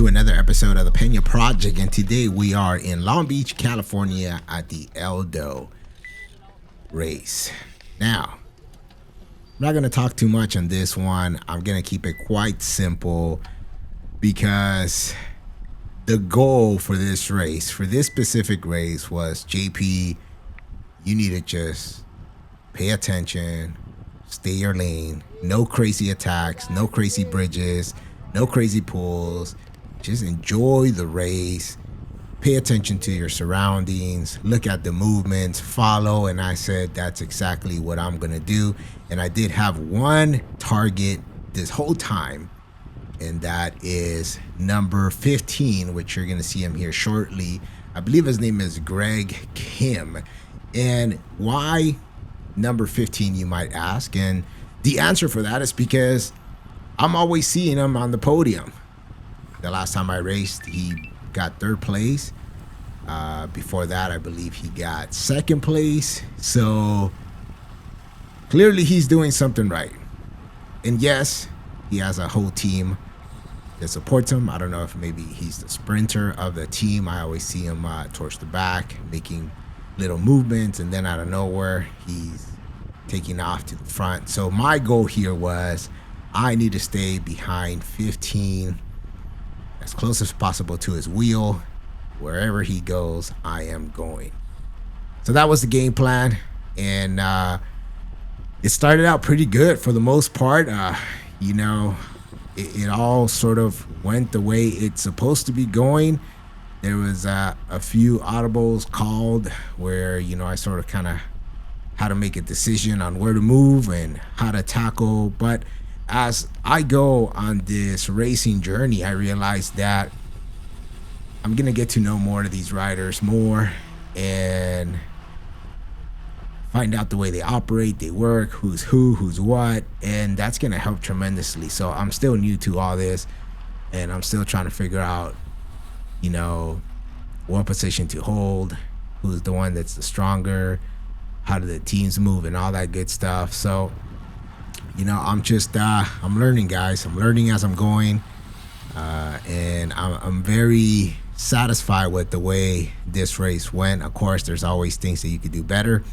to another episode of the Pena Project, and today we are in Long Beach, California at the ELDO Race. Now, I'm not going to talk too much on this one. I'm going to keep it quite simple because the goal for this race, for this specific race, was JP, you need to just pay attention, stay your lane, no crazy attacks, no crazy bridges, no crazy pulls. Just enjoy the race. Pay attention to your surroundings. Look at the movements. Follow. And I said that's exactly what I'm going to do. And I did have one target this whole time. And that is number 15, which you're going to see him here shortly. I believe his name is Greg Kim. And why number 15, you might ask? And the answer for that is because I'm always seeing him on the podium. The last time I raced, he got third place. Before that, I believe he got second place. So clearly he's doing something right. And yes, he has a whole team that supports him. I don't know if maybe he's the sprinter of the team. I always see him towards the back making little movements, and then out of nowhere, he's taking off to the front. So my goal here was I need to stay behind 15 as close as possible to his wheel. Wherever he goes, I am going. So that was the game plan, and it started out pretty good for the most part. It all sort of went the way it's supposed to be going. There was a few audibles called where, I sort of kind of had to make a decision on where to move and how to tackle. But as I go on this racing journey, I realized that I'm going to get to know more of these riders more and find out the way they operate, they work, who's who, who's what, and that's going to help tremendously. So I'm still new to all this, and I'm still trying to figure out, what position to hold, who's the one that's the stronger, how do the teams move, and all that good stuff. So I'm just I'm learning, guys. I'm learning as I'm going, and I'm very satisfied with the way this race went. Of course, there's always things that you could do better,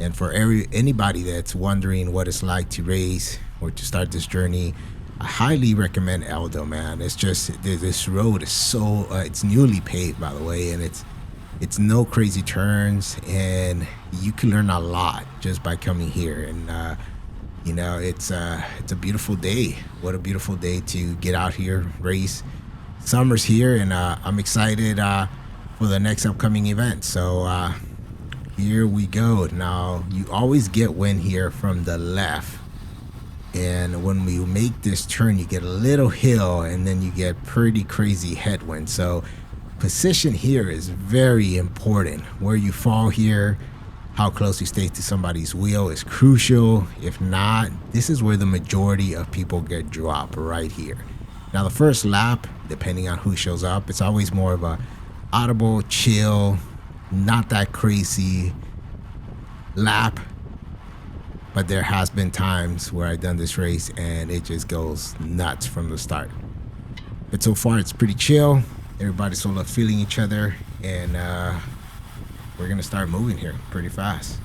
and for anybody that's wondering what it's like to race or to start this journey, I highly recommend ELDO, man. It's just this road is so it's newly paved, by the way, and it's no crazy turns, and you can learn a lot just by coming here. And it's a beautiful day. What a beautiful day to get out here, race. Summer's here, and I'm excited for the next upcoming event. So here we go. Now, you always get wind here from the left. And when we make this turn, you get a little hill, and then you get pretty crazy headwind. So position here is very important. Where you fall here, how close you stay to somebody's wheel is crucial. If not, this is where the majority of people get dropped, right here. Now, the first lap, depending on who shows up, it's always more of a audible, chill, not that crazy lap. But there has been times where I've done this race and it just goes nuts from the start. But so far, it's pretty chill. Everybody's sort of feeling each other, and we're gonna start moving here pretty fast.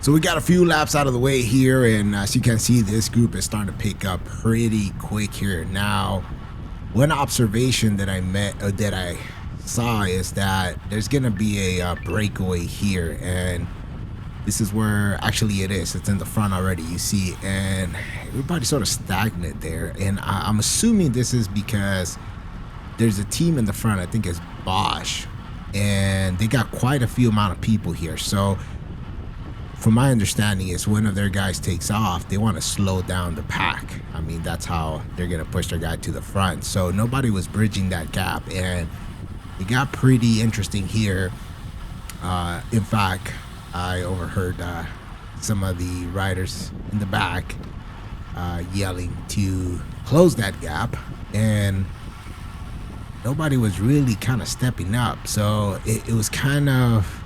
So we got a few laps out of the way here, and as you can see, this group is starting to pick up pretty quick here. Now, one observation that I saw is that there's gonna be a breakaway here, and this is where actually it is. It's in the front already, you see, and everybody's sort of stagnant there. And I'm assuming this is because there's a team in the front. I think it's Bosch, and they got quite a few amount of people here. So from my understanding is one of their guys takes off, they want to slow down the pack. I mean, that's how they're going to push their guy to the front. So nobody was bridging that gap, and it got pretty interesting here. In fact, I overheard some of the riders in the back yelling to close that gap, and nobody was really kind of stepping up. So it was kind of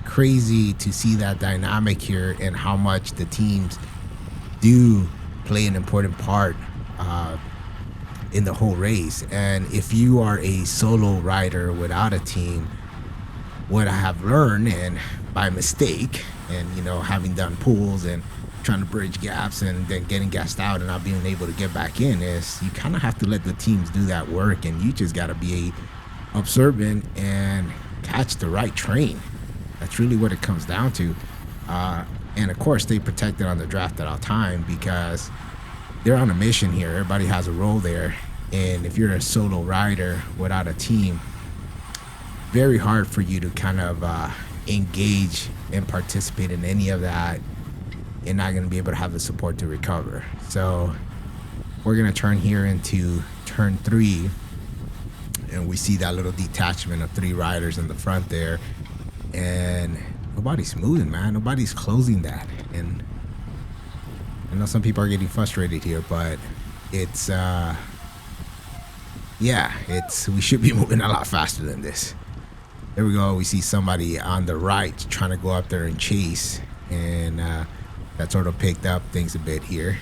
crazy to see that dynamic here and how much the teams do play an important part in the whole race. And if you are a solo rider without a team, what I have learned, and by mistake, and you know, having done pools and trying to bridge gaps and then getting gassed out and not being able to get back in, is you kind of have to let the teams do that work, and you just got to be observant and catch the right train. That's really what it comes down to. And of course, stay protected on the draft at all time, because they're on a mission here. Everybody has a role there. And if you're a solo rider without a team, very hard for you to kind of engage and participate in any of that. You're not going to be able to have the support to recover. So we're going to turn here into turn 3. And we see that little detachment of 3 riders in the front there. And nobody's moving, man. Nobody's closing that. And I know some people are getting frustrated here, but it's we should be moving a lot faster than this. There we go. We see somebody on the right trying to go up there and chase, and that sort of picked up things a bit here.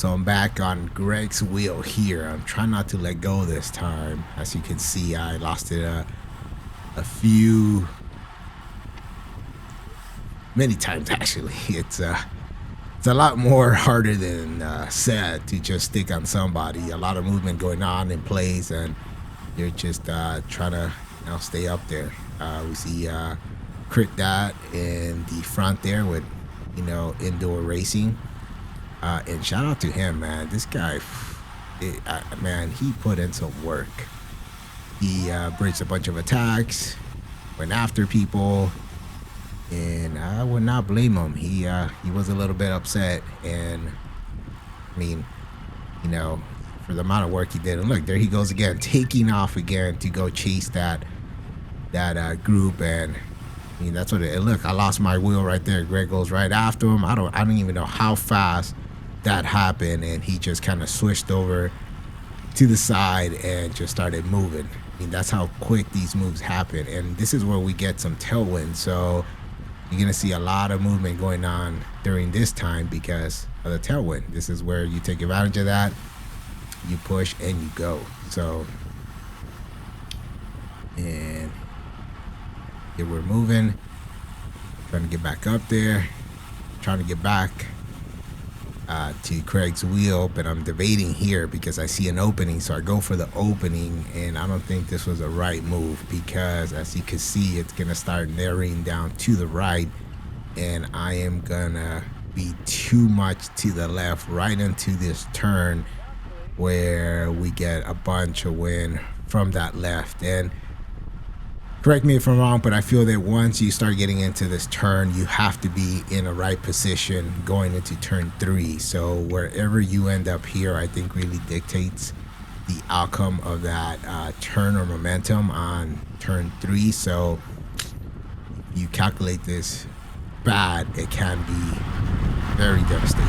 So I'm back on Greg's wheel here. I'm trying not to let go this time. As you can see, I lost it many times actually. It's a lot more harder than said to just stick on somebody. A lot of movement going on in place, and you're just trying to stay up there. We see Crit Dot in the front there with indoor racing. And shout out to him, man. This guy, man, he put in some work. He bridged a bunch of attacks, went after people, and I would not blame him. He was a little bit upset, and I mean, for the amount of work he did. And look, there he goes again, taking off again to go chase that group. And I mean, that's what it. Look, I lost my wheel right there. Greg goes right after him. I don't even know how fast that happened, and he just kind of switched over to the side and just started moving. I mean, that's how quick these moves happen, and this is where we get some tailwind. So you're gonna see a lot of movement going on during this time because of the tailwind. This is where you take advantage of that, you push and you go. So, and here we're moving, trying to get back up there, trying to get back to Craig's wheel, but I'm debating here because I see an opening, so I go for the opening, and I don't think this was a right move because, as you can see, it's gonna start narrowing down to the right, and I am gonna be too much to the left right into this turn where we get a bunch of wind from that left. And correct me if I'm wrong, but I feel that once you start getting into this turn, you have to be in a right position going into turn 3. So wherever you end up here, I think really dictates the outcome of that turn or momentum on turn 3. So if you calculate this bad, it can be very devastating.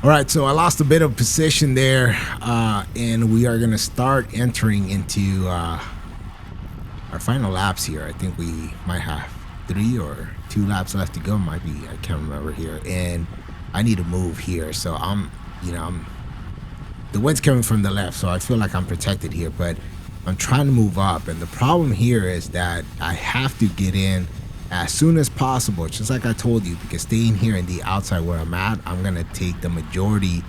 All right, so I lost a bit of position there, and we are going to start entering into our final laps here. I think we might have 3 or 2 laps left to go. Might be, I can't remember here. And I need to move here. So the wind's coming from the left, so I feel like I'm protected here, but I'm trying to move up. And the problem here is that I have to get in as soon as possible, just like I told you, because staying here in the outside where I'm at, I'm going to take the majority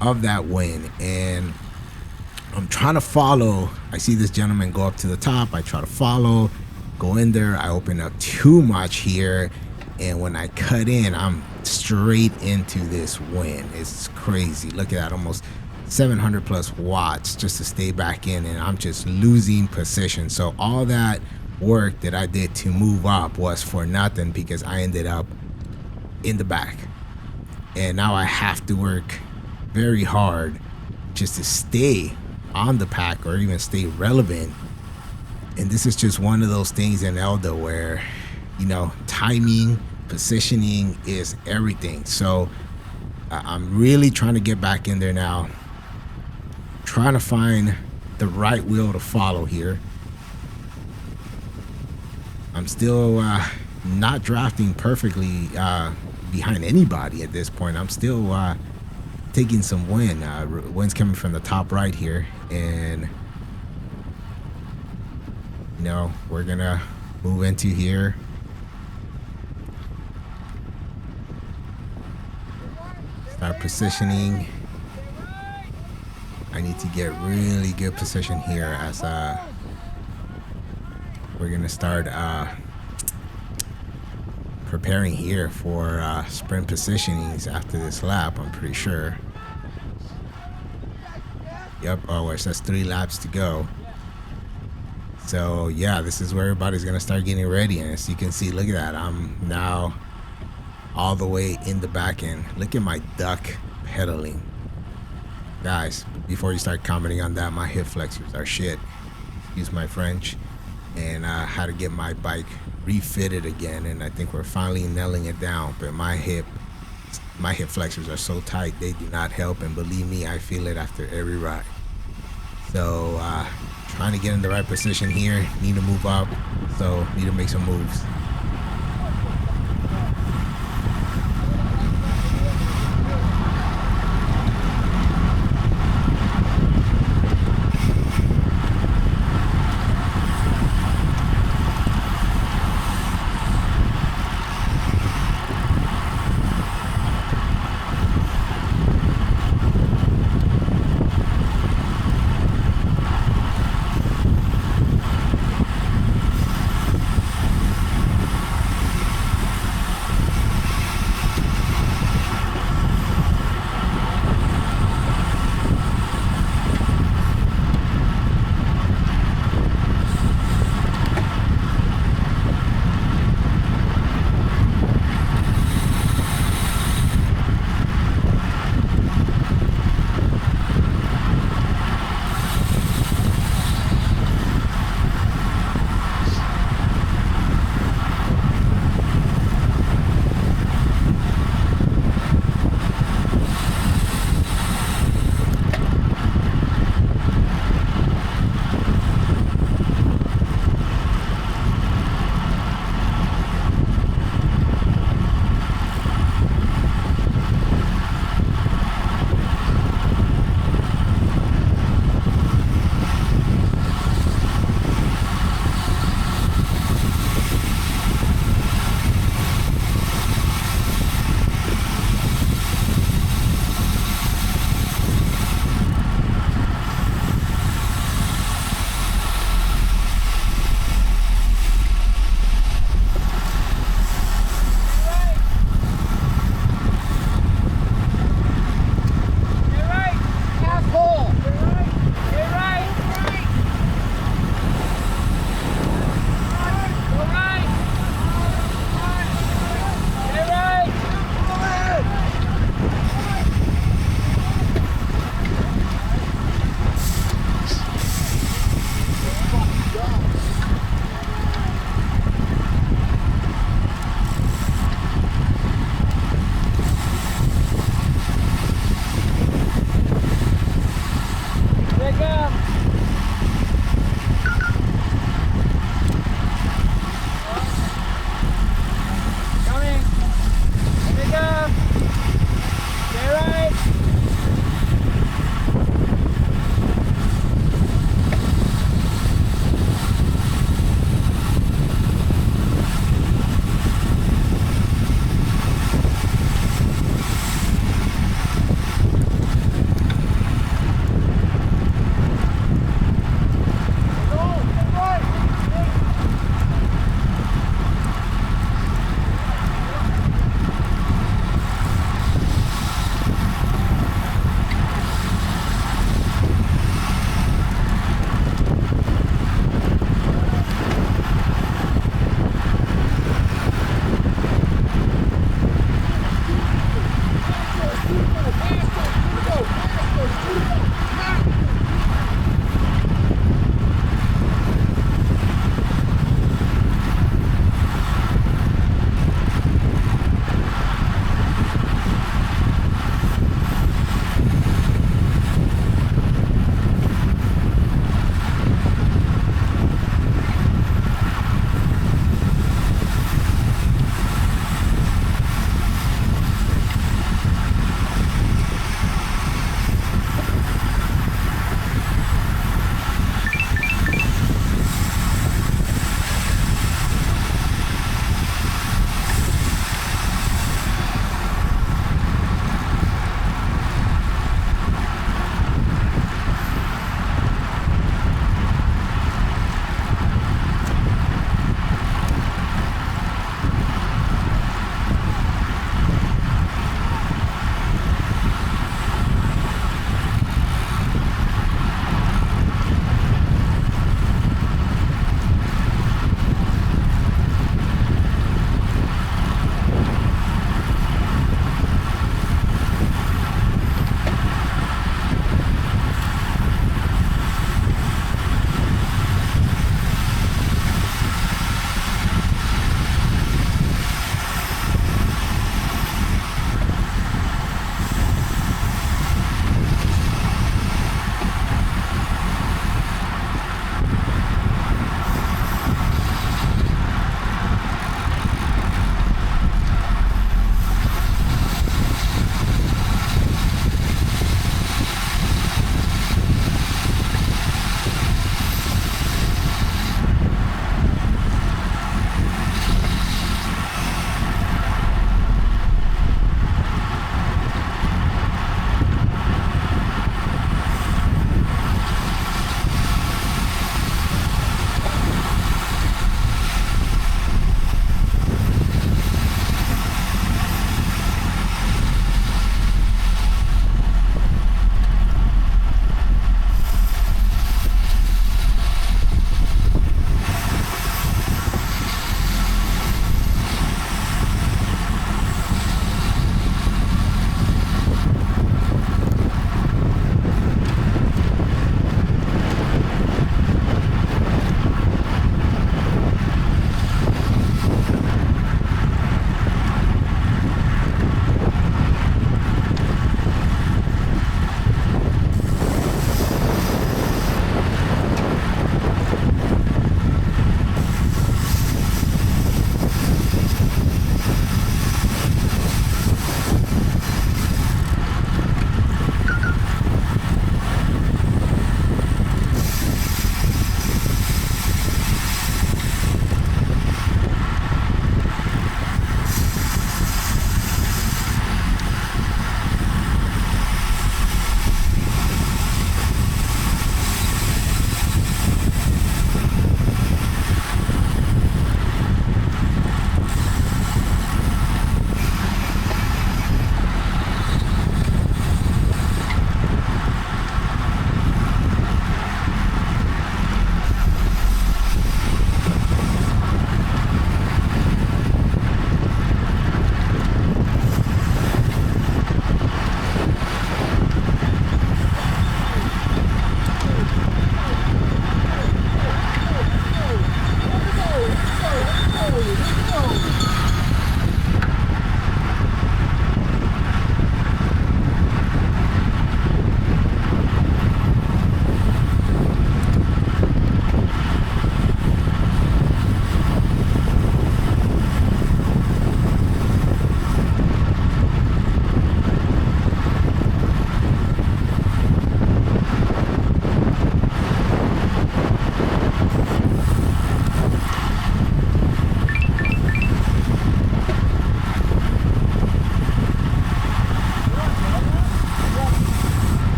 of that win. And I'm trying to follow. I see this gentleman go up to the top. I try to follow, go in there. I open up too much here. And when I cut in, I'm straight into this win. It's crazy. Look at that, almost 700 plus watts just to stay back in, and I'm just losing position. So all that work that I did to move up was for nothing, because I ended up in the back. And now I have to work very hard just to stay on the pack or even stay relevant. And this is just one of those things in ELDO where, timing, positioning is everything. So I'm really trying to get back in there now, trying to find the right wheel to follow here. I'm still not drafting perfectly behind anybody at this point. I'm still taking some wind. Wind's coming from the top right here, and we're gonna move into here. Start positioning. I need to get really good position here as we're gonna start preparing here for sprint positionings after this lap, I'm pretty sure. Yep, oh, it says 3 laps to go. So yeah, this is where everybody's gonna start getting ready. And as you can see, look at that, I'm now all the way in the back end. Look at my duck pedaling. Guys, before you start commenting on that, my hip flexors are shit. Excuse my French. And I had to get my bike refitted again, and I think we're finally nailing it down. But my hip flexors are so tight, they do not help, and believe me, I feel it after every ride. So trying to get in the right position here, need to move up, so need to make some moves.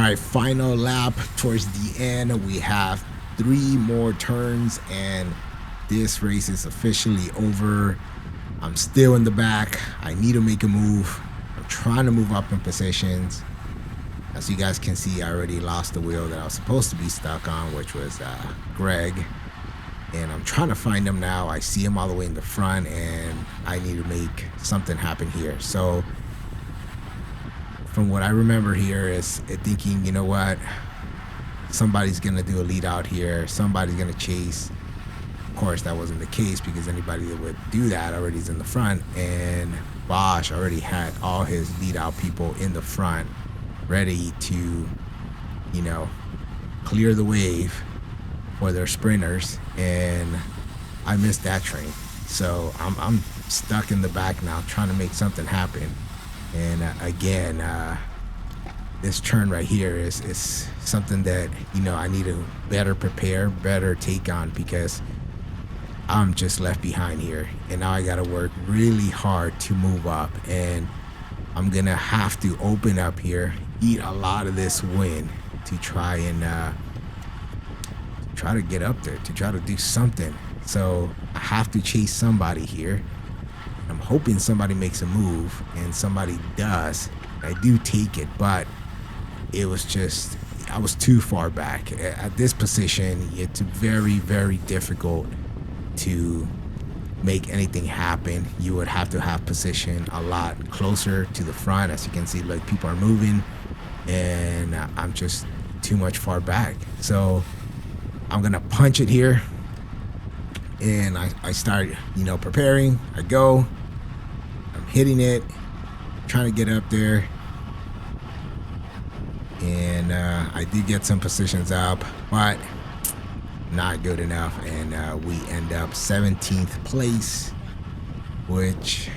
right, final lap towards the end. We have 3 more turns and this race is officially over. I'm still in the back. I need to make a move. I'm trying to move up in positions. As you guys can see, I already lost the wheel that I was supposed to be stuck on, which was Greg. And I'm trying to find him now. I see him all the way in the front and I need to make something happen here. So from what I remember here is thinking, you know what? Somebody's going to do a lead out here. Somebody's going to chase. Of course, that wasn't the case because anybody that would do that already is in the front. And Bosch already had all his lead out people in the front ready to, you know, clear the wave for their sprinters. And I missed that train. So I'm stuck in the back now trying to make something happen. And again, this turn right here is something that, you know, I need to better prepare, better take on, because I'm just left behind here. And now I got to work really hard to move up. And I'm going to have to open up here, eat a lot of this wind to try and try to get up there, to try to do something. So I have to chase somebody here. I'm hoping somebody makes a move, and somebody does. I do take it, but it was just, I was too far back. At this position, it's very, very difficult to make anything happen. You would have to have position a lot closer to the front. As you can see, like, people are moving, and I'm just too much far back. So I'm gonna punch it here. And I start, you know, preparing. I go, I'm hitting it, trying to get up there. And I did get some positions up, but not good enough. And we end up 17th place, which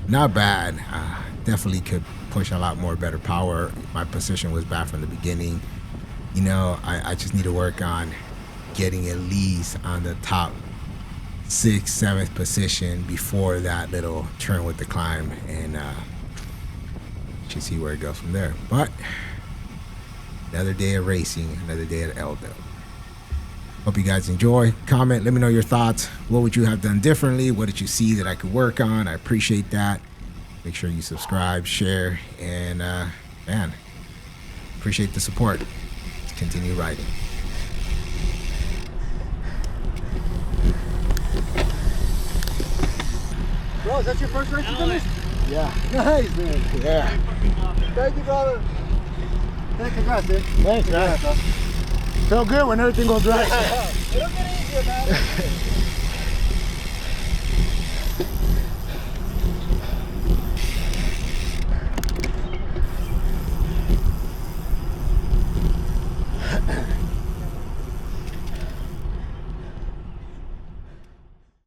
not bad. Definitely could push a lot more better power. My position was bad from the beginning. You know, I just need to work on getting at least on the top 6th, 7th position before that little turn with the climb, and should see where it goes from there. But another day of racing, another day at ELDO. Hope you guys enjoy. Comment, let me know your thoughts. What would you have done differently? What did you see that I could work on? I appreciate that. Make sure you subscribe, share, and man, appreciate the support. Let's continue riding. Bro, is that your first race you finished? Yeah. Nice, man. Yeah. Thank you, brother. Hey, congrats, dude. Thanks, man. Felt good when everything goes right. It'll get easier, man.